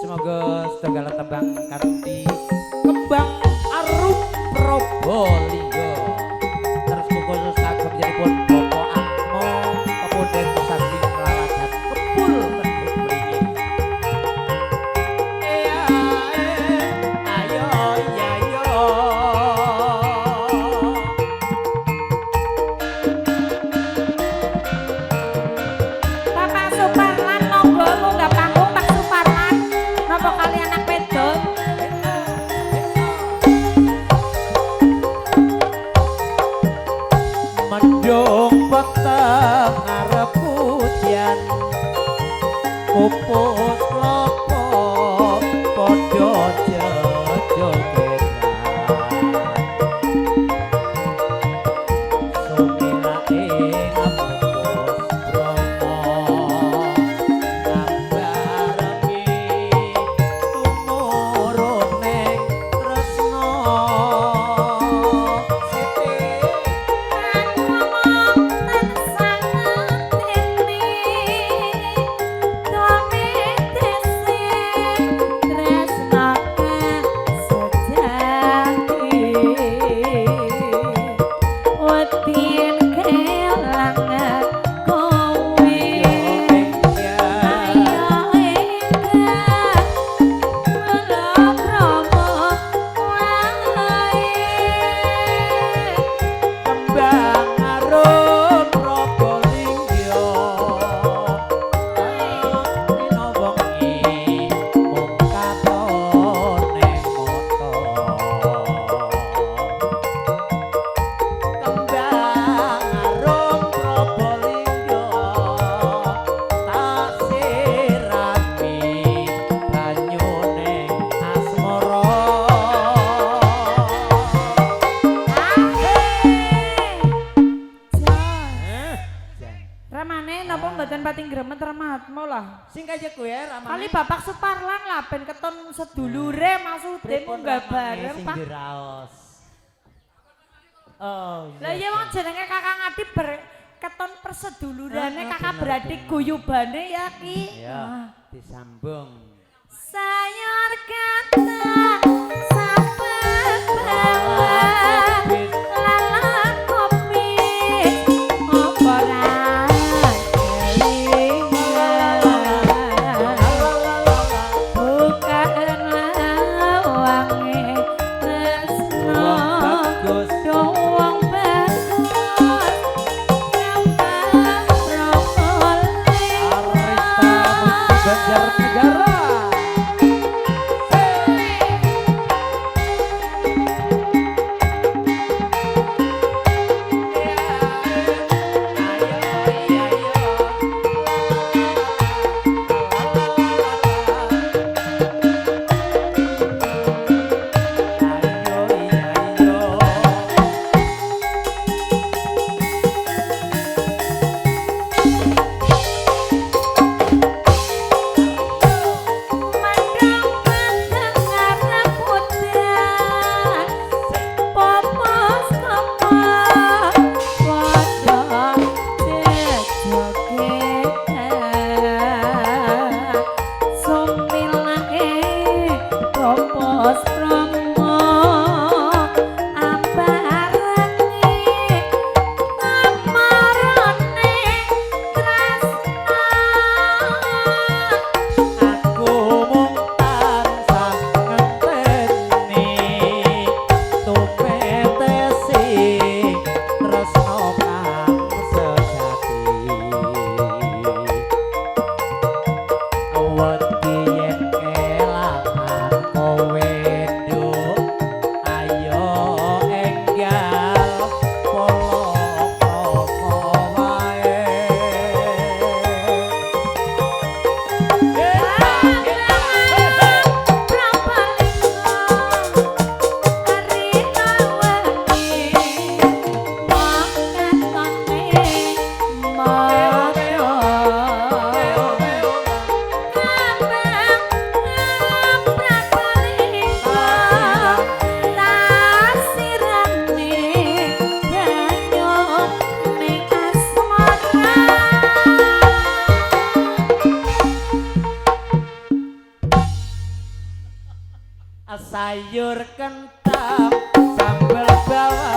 Semoga setunggal tembang kanthi kembang arum Probolinggo. Terus khusus kagem pun Bapak Atmo pemuda saking laladan kepul kendhut beringin. Ayo ya yo. Bapak Suparlan monggo munggah panggung Pak Suparlan. Napa kali anak wedok? Mendung peteng ngarep hujan pupus klopo padha jejogeran sumilake ngapus bromo nambarengi tumurune tresno Ramane napa mboten pating gremet Ramatmo lah. sing kaya kowe ramane Kali Bapak Suparlan lah ben keton sedulure maksudnya munggah bareng sing Pak. diraos. Oh Lah iya wong jenenge Kakang Adip keton persedulurane Ah, kakak bener, beradik bener. guyubane ya ki. ya disambung. Sayur kata sampai bawah lala kopi oporan bukan lawange tresno doang bagus kembang Probolinggo. Arista Musik Banjarnegara. Sampai sayur kentang sambal bawang